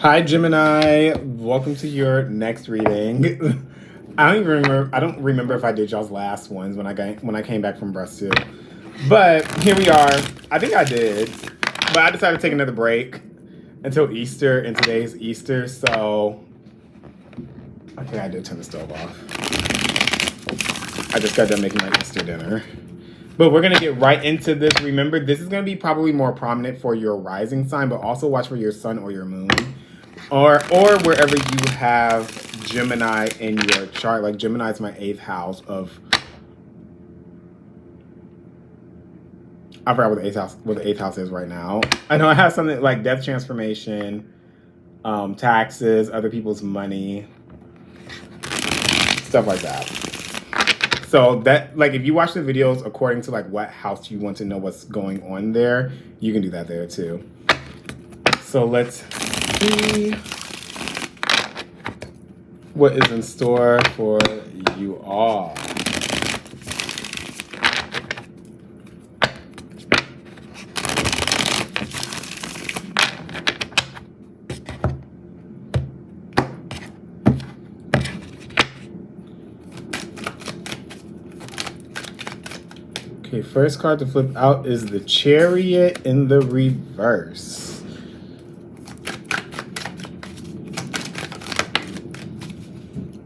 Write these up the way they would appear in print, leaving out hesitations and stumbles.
Hi Gemini, welcome to your next reading. I don't remember if I did y'all's last ones when I came back from breast too. But here we are. I think I did. But I decided to take another break until Easter, and today's Easter, so okay, I did turn the stove off. I just got done making my Easter dinner. But we're going to get right into this. Remember, this is going to be probably more prominent for your rising sign, but also watch for your sun or your moon. Or wherever you have Gemini in your chart. Like Gemini is my 8th house of... I forgot what the eighth house is right now. I know I have something like death transformation, taxes, other people's money, stuff like that. So that, like, if you watch the videos according to like what house you want to know what's going on there, you can do that there too. So let's see what is in store for you all. Okay, first card to flip out is the Chariot in the reverse.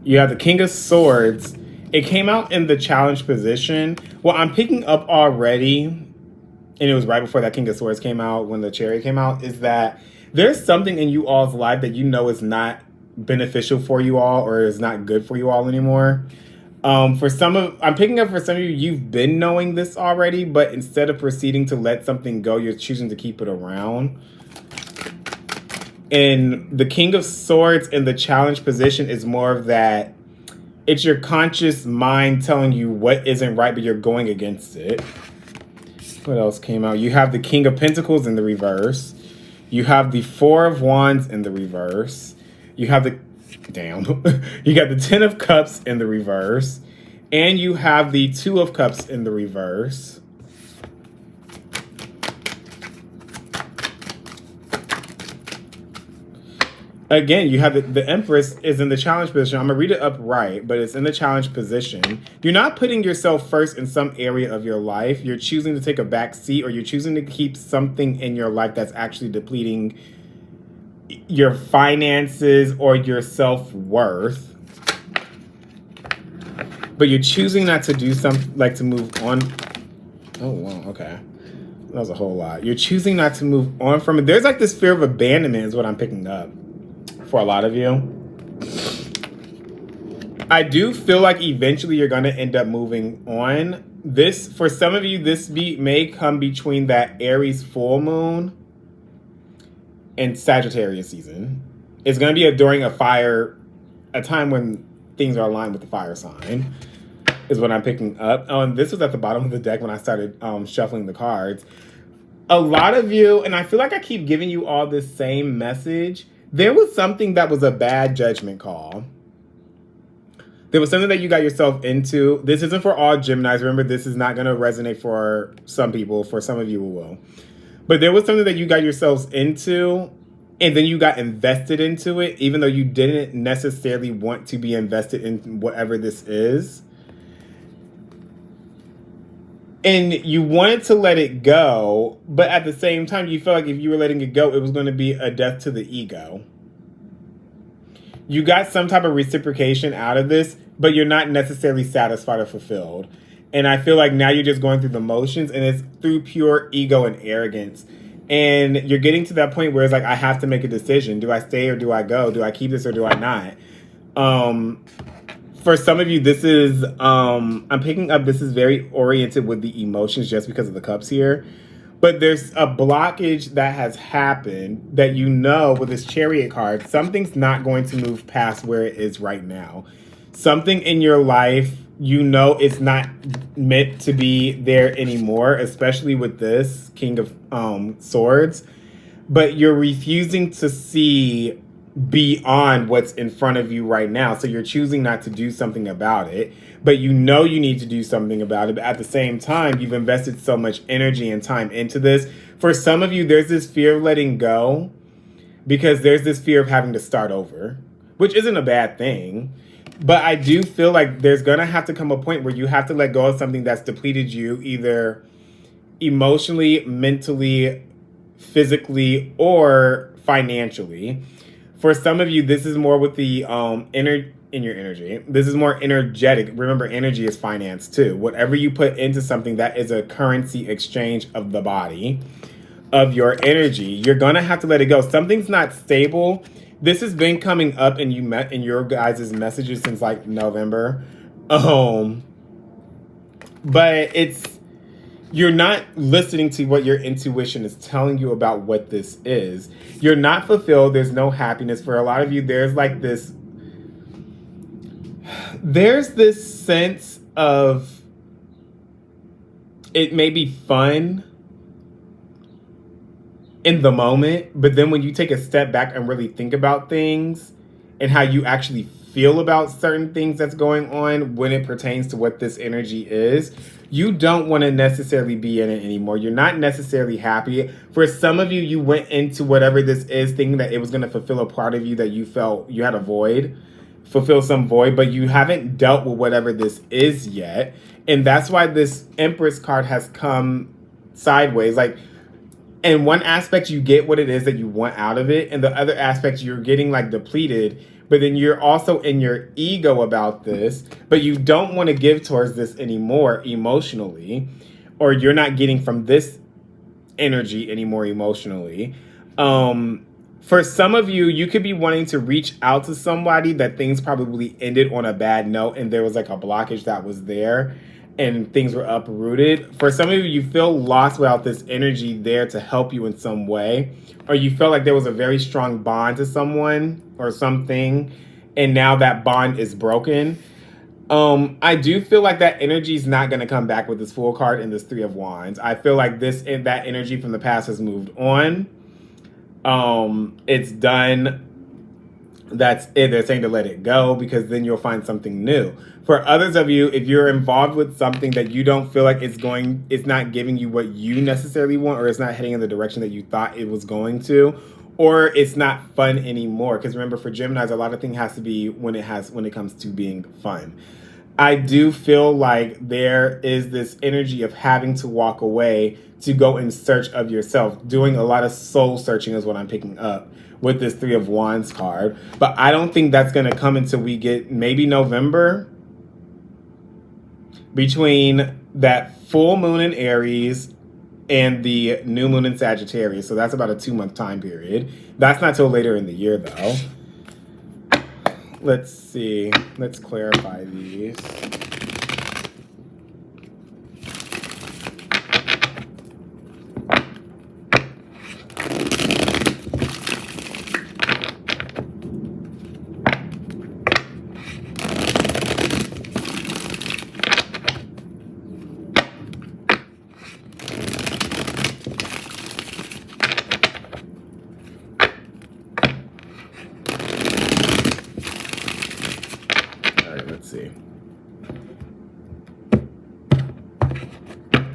You have the King of Swords. It came out in the challenge position. What I'm picking up already, and it was right before that King of Swords came out, when the Chariot came out, is that there's something in you all's life that you know is not beneficial for you all or is not good for you all anymore. I'm picking up for some of you, you've been knowing this already, but instead of proceeding to let something go, you're choosing to keep it around. And the King of Swords in the challenge position is more of that, it's your conscious mind telling you what isn't right, but you're going against it. What else came out? You have the King of Pentacles in the reverse. You have the Four of Wands in the reverse. You have the you got the Ten of Cups in the reverse, and you have the Two of Cups in the reverse. Again, you have the Empress is in the challenge position. I'm going to read it upright, but it's in the challenge position. You're not putting yourself first in some area of your life. You're choosing to take a back seat, or you're choosing to keep something in your life that's actually depleting your finances or your self-worth, but you're choosing not to do something, like to move on. Oh, wow, okay. That was a whole lot. You're choosing not to move on from it. There's like this fear of abandonment is what I'm picking up for a lot of you. I do feel like eventually you're going to end up moving on. This, for some of you, this may come between that Aries full moon and Sagittarius season. It's going to be during a time when things are aligned with the fire sign, is what I'm picking up. Oh, and this was at the bottom of the deck when I started shuffling the cards. A lot of you, and I feel like I keep giving you all this same message, there was something that was a bad judgment call. There was something that you got yourself into. This isn't for all Geminis. Remember, this is not going to resonate for some people. For some of you, it will. But there was something that you got yourselves into, and then you got invested into it, even though you didn't necessarily want to be invested in whatever this is. And you wanted to let it go, but at the same time, you felt like if you were letting it go, it was going to be a death to the ego. You got some type of reciprocation out of this, but you're not necessarily satisfied or fulfilled. And I feel like now you're just going through the motions, and it's through pure ego and arrogance. And you're getting to that point where it's like, I have to make a decision. Do I stay or do I go? Do I keep this or do I not? For some of you, this is, I'm picking up, this is very oriented with the emotions just because of the cups here. But there's a blockage that has happened that you know with this Chariot card, something's not going to move past where it is right now. Something in your life, you know it's not meant to be there anymore, especially with this King of Swords. But you're refusing to see beyond what's in front of you right now. So you're choosing not to do something about it, but you know you need to do something about it. But at the same time, you've invested so much energy and time into this. For some of you, there's this fear of letting go because there's this fear of having to start over, which isn't a bad thing. But I do feel like there's going to have to come a point where you have to let go of something that's depleted you, either emotionally, mentally, physically, or financially. For some of you, this is more with the in your energy. This is more energetic. Remember, energy is finance too. Whatever you put into something, that is a currency exchange of the body, of your energy. You're gonna have to let it go. Something's not stable. This has been coming up in your guys' messages since like November. But you're not listening to what your intuition is telling you about what this is. You're not fulfilled. There's no happiness. For a lot of you, there's this sense of it may be fun in the moment, but then when you take a step back and really think about things and how you actually feel about certain things that's going on when it pertains to what this energy is, you don't want to necessarily be in it anymore. You're not necessarily happy. For some of you, you went into whatever this is thinking that it was going to fulfill a part of you that you felt you had a void, fulfill some void, but you haven't dealt with whatever this is yet. And that's why this Empress card has come sideways. Like, in one aspect, you get what it is that you want out of it. And the other aspect, you're getting like depleted. But then you're also in your ego about this. But you don't want to give towards this anymore emotionally. Or you're not getting from this energy anymore emotionally. For some of you, you could be wanting to reach out to somebody that things probably ended on a bad note. And there was like a blockage that was there. And things were uprooted. For some of you, you feel lost without this energy there to help you in some way. Or you felt like there was a very strong bond to someone or something, and now that bond is broken. I do feel like that energy is not going to come back with this Fool card and this Three of Wands. I feel like that energy from the past has moved on. It's done. That's it. They're saying to let it go because then you'll find something new. For others of you, if you're involved with something that you don't feel like it's not giving you what you necessarily want, or it's not heading in the direction that you thought it was going to, or it's not fun anymore. Because remember, for Geminis, a lot of things has to be when it comes to being fun. I do feel like there is this energy of having to walk away to go in search of yourself. Doing a lot of soul searching is what I'm picking up with this Three of Wands card. But I don't think that's going to come until we get maybe November. Between that full moon in Aries and the new moon in Sagittarius. So that's about a 2-month time period. That's not till later in the year, though. Let's see. Let's clarify these.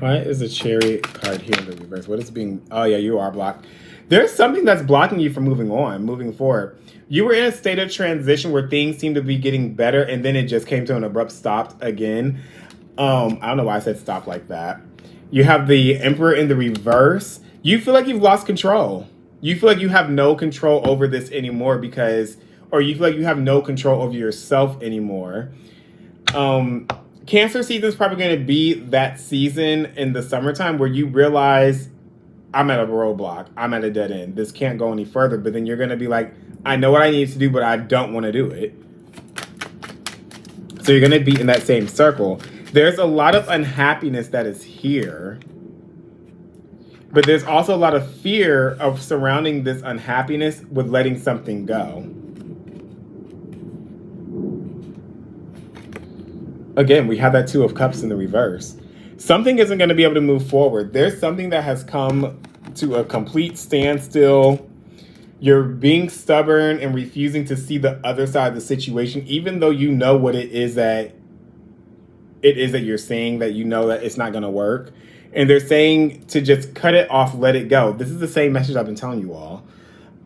Why is a Chariot card here in the reverse? What is being... Oh, yeah, you are blocked. There's something that's blocking you from moving forward. You were in a state of transition where things seem to be getting better, and then it just came to an abrupt stop again. I don't know why I said stop like that. You have the Emperor in the reverse. You feel like you've lost control. You feel like you have no control over this anymore or you feel like you have no control over yourself anymore. Cancer season is probably going to be that season in the summertime where you realize I'm at a roadblock. I'm at a dead end. This can't go any further. But then you're going to be like, I know what I need to do, but I don't want to do it. So you're going to be in that same circle. There's a lot of unhappiness that is here. But there's also a lot of fear of surrounding this unhappiness with letting something go. Again, we have that Two of Cups in the reverse. Something isn't going to be able to move forward. There's something that has come to a complete standstill. You're being stubborn and refusing to see the other side of the situation, even though you know what it is that you're saying, that you know that it's not going to work. And they're saying to just cut it off, let it go. This is the same message I've been telling you all.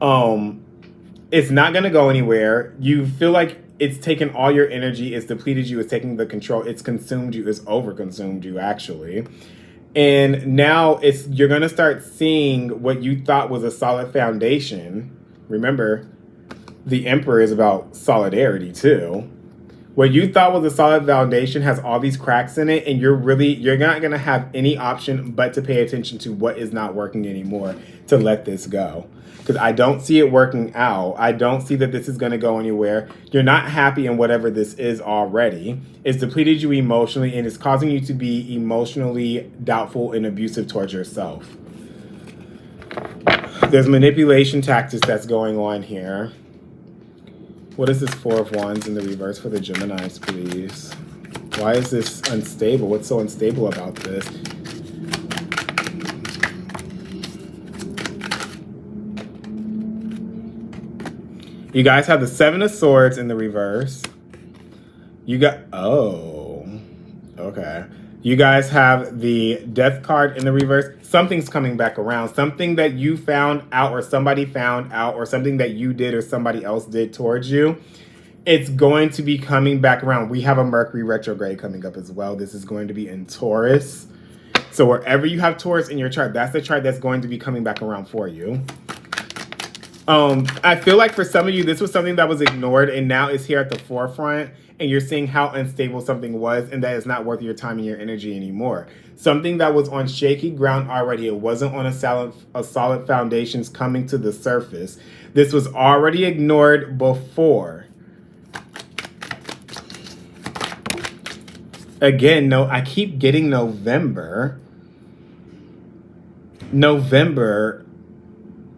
It's not going to go anywhere. You feel like it's taken all your energy, it's depleted you, it's taking the control, it's consumed you, it's overconsumed you, actually. And now you're going to start seeing what you thought was a solid foundation. Remember, the Emperor is about solidarity too. What you thought was a solid foundation has all these cracks in it, and you're not going to have any option but to pay attention to what is not working anymore, to let this go. Because I don't see it working out. I don't see that this is going to go anywhere. You're not happy in whatever this is already. It's depleted you emotionally, and it's causing you to be emotionally doubtful and abusive towards yourself. There's manipulation tactics that's going on here. What is this Four of Wands in the reverse for the Geminis, please? Why is this unstable? What's so unstable about this? You guys have the Seven of Swords in the reverse. You got... Oh. Okay. You guys have the Death card in the reverse. Something's coming back around. Something that you found out or somebody found out or something that you did or somebody else did towards you. It's going to be coming back around. We have a Mercury retrograde coming up as well. This is going to be in Taurus. So wherever you have Taurus in your chart, that's the chart that's going to be coming back around for you. I feel like for some of you, this was something that was ignored and now it's here at the forefront, and you're seeing how unstable something was and that it's not worth your time and your energy anymore. Something that was on shaky ground already. It wasn't on a solid foundations coming to the surface. This was already ignored before. Again, no, I keep getting November.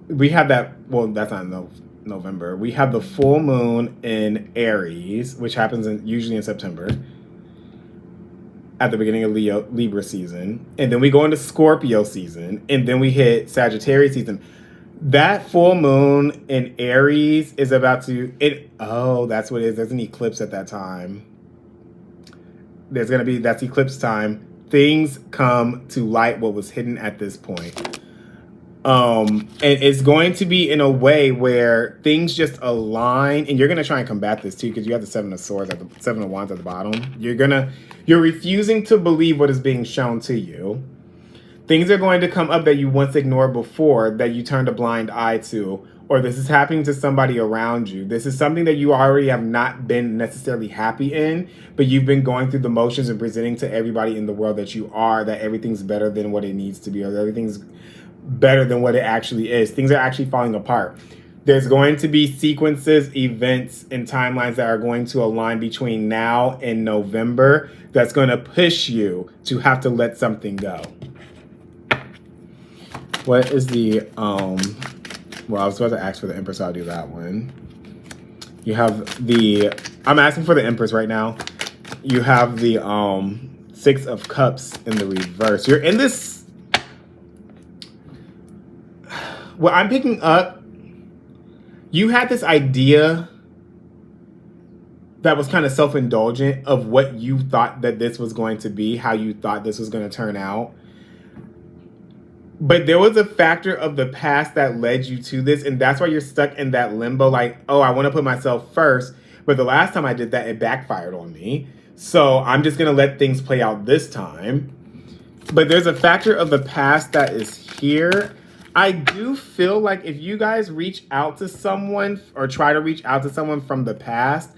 We have that, well, that's not November. We have the full moon in Aries, which happens usually in September, at the beginning of Libra season. And then we go into Scorpio season, and then we hit Sagittarius season. That full moon in Aries is about to, oh, that's what it is. There's an eclipse at that time. That's eclipse time. Things come to light what was hidden at this point. And it's going to be in a way where things just align, and you're going to try and combat this too, because you have the Seven of Swords, Seven of Wands at the bottom. You're refusing to believe what is being shown to you. Things are going to come up that you once ignored before, that you turned a blind eye to, or this is happening to somebody around you. This is something that you already have not been necessarily happy in, but you've been going through the motions and presenting to everybody in the world that you are, that everything's better than what it needs to be, or that everything's better than what it actually is. Things are actually falling apart. There's going to be sequences, events, and timelines that are going to align between now and November that's going to push you to have to let something go. What is the, well, I was about to ask for the Empress, so I'll do that one. You have I'm asking for the Empress right now. You have the Six of Cups in the reverse. You're in this, what I'm picking up, you had this idea that was kind of self-indulgent of what you thought that this was going to be, how you thought this was going to turn out. But there was a factor of the past that led you to this, and that's why you're stuck in that limbo, like, oh, I want to put myself first, but the last time I did that, it backfired on me. So I'm just going to let things play out this time. But there's a factor of the past that is here. I do feel like if you guys reach out to someone or try to reach out to someone from the past,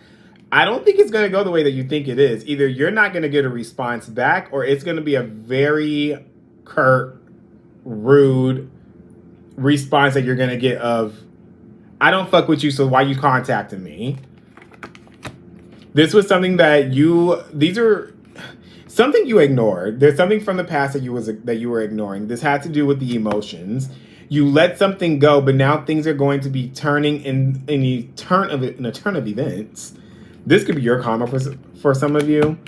I don't think it's going to go the way that you think it is. Either you're not going to get a response back, or it's going to be a very curt, rude response that you're going to get of, I don't fuck with you, so why you contacting me? This was something that these are something you ignored. There's something from the past that you were ignoring. This had to do with the emotions. You let something go, but now things are going to be turning in a turn of events. This could be your karma for some of you.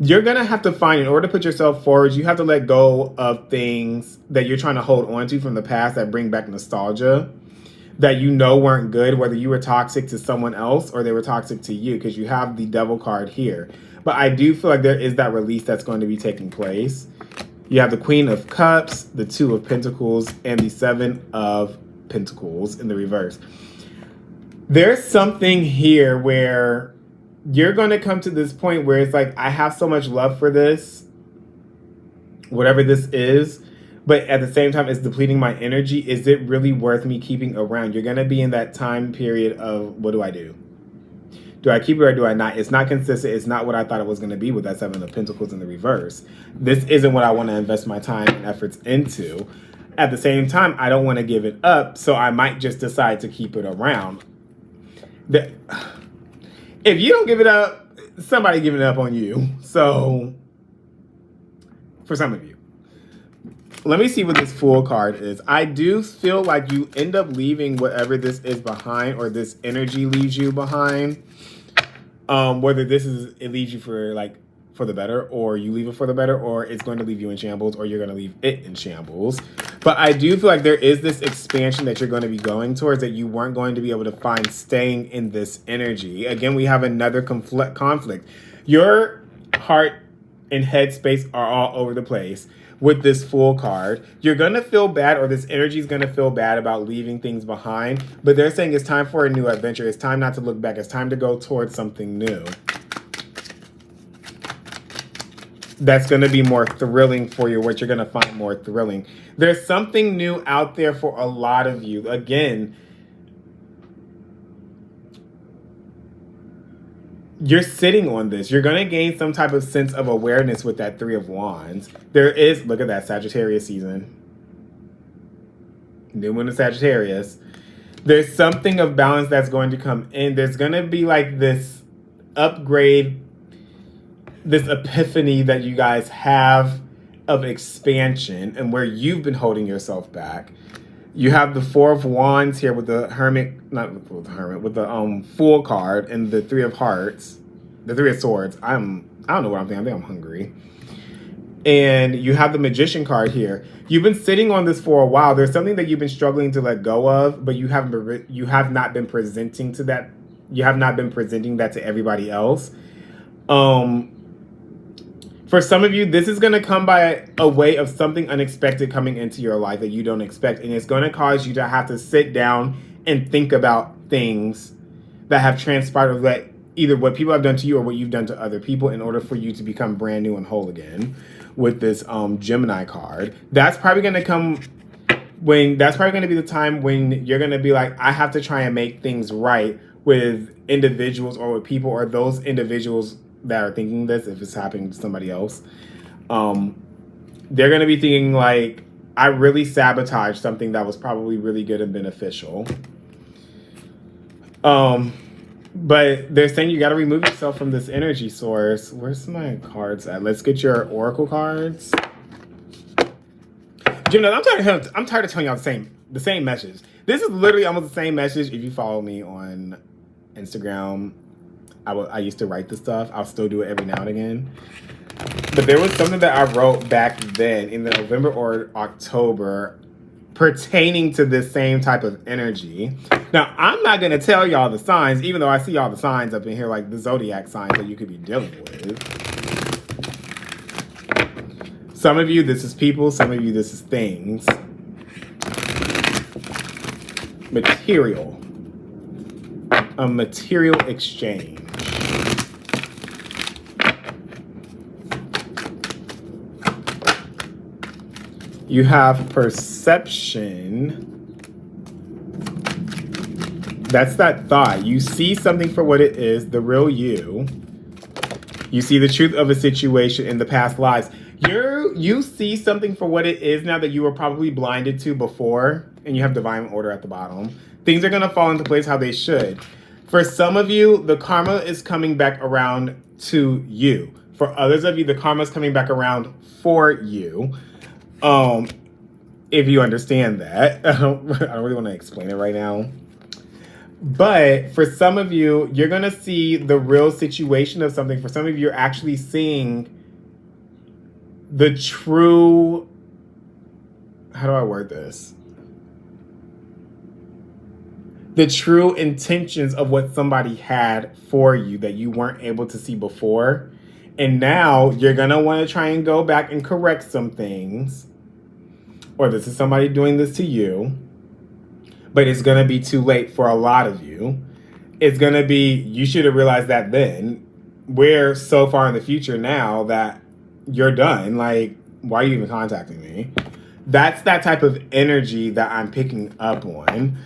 You're going to have to find, in order to put yourself forward, you have to let go of things that you're trying to hold on to from the past that bring back nostalgia, that you know weren't good, whether you were toxic to someone else or they were toxic to you, because you have the Devil card here. But I do feel like there is that release that's going to be taking place. You have the Queen of Cups, the Two of Pentacles, and the Seven of Pentacles in the reverse. There's something here where you're going to come to this point where it's like, I have so much love for this, whatever this is, but at the same time, it's depleting my energy. Is it really worth me keeping around? You're going to be in that time period of, what do I do? Do I keep it or do I not? It's not consistent. It's not what I thought it was going to be with that Seven of Pentacles in the reverse. This isn't what I want to invest my time and efforts into. At the same time, I don't want to give it up, so I might just decide to keep it around. If you don't give it up, somebody giving it up on you. So, for some of you. Let me see what this Fool card is. I do feel like you end up leaving whatever this is behind, or this energy leaves you behind. Whether it leaves you for the better, or you leave it for the better, or it's going to leave you in shambles, or you're going to leave it in shambles. But I do feel like there is this expansion that you're going to be going towards that you weren't going to be able to find staying in this energy. Again, we have another conflict. Your heart and head space are all over the place with this Fool card. You're going to feel bad, or this energy is going to feel bad about leaving things behind. But they're saying it's time for a new adventure. It's time not to look back. It's time to go towards something new. That's going to be more thrilling for you, what you're going to find more thrilling. There's something new out there for a lot of you. Again, you're sitting on this. You're going to gain some type of sense of awareness with that Three of Wands. There is, look at that, Sagittarius season. New moon of Sagittarius. There's something of balance that's going to come in. There's going to be like this upgrade, this epiphany that you guys have of expansion and where you've been holding yourself back. You have the Four of Wands here with the Hermit, not with the Hermit, with the Fool card and the Three of Hearts, the Three of Swords. I don't know what I'm thinking. I think I'm hungry. And you have the Magician card here. You've been sitting on this for a while. There's something that you've been struggling to let go of, but you have not been presenting to that. You have not been presenting that to everybody else. For some of you, this is going to come by a way of something unexpected coming into your life that you don't expect. And it's going to cause you to have to sit down and think about things that have transpired, that either what people have done to you or what you've done to other people, in order for you to become brand new and whole again with this Gemini card. That's probably going to come that's probably going to be the time when you're going to be like, I have to try and make things right with individuals or with people, or those individuals that are thinking this, if it's happening to somebody else. They're going to be thinking like, I really sabotaged something that was probably really good and beneficial. But they're saying you got to remove yourself from this energy source. Where's my cards at? Let's get your oracle cards. Gemini, I'm tired of telling y'all the same message. This is literally almost the same message. If you follow me on Instagram, I used to write this stuff. I'll still do it every now and again. But there was something that I wrote back then in November or October pertaining to this same type of energy. Now, I'm not going to tell y'all the signs, even though I see all the signs up in here, like the zodiac signs that you could be dealing with. Some of you, this is people. Some of you, this is things. Material. A material exchange. You have perception. That's that thought. You see something for what it is, the real you. You see the truth of a situation in the past lives. You see something for what it is now that you were probably blinded to before, and you have divine order at the bottom. Things are going to fall into place how they should. For some of you, the karma is coming back around to you. For others of you, the karma is coming back around for you. If you understand that. I don't really want to explain it right now. But for some of you, you're going to see the real situation of something. For some of you, you're actually seeing the true, how do I word this? The true intentions of what somebody had for you that you weren't able to see before. And now you're going to want to try and go back and correct some things. Or this is somebody doing this to you. but it's going to be too late for a lot of you. It's going to be, you should have realized that then. We're so far in the future now that you're done. Like, why are you even contacting me? That's that type of energy that I'm picking up on.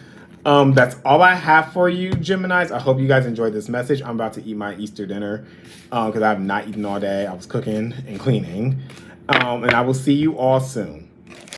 That's all I have for you, Geminis. I hope you guys enjoyed this message. I'm about to eat my Easter dinner because I have not eaten all day. I was cooking and cleaning. And I will see you all soon.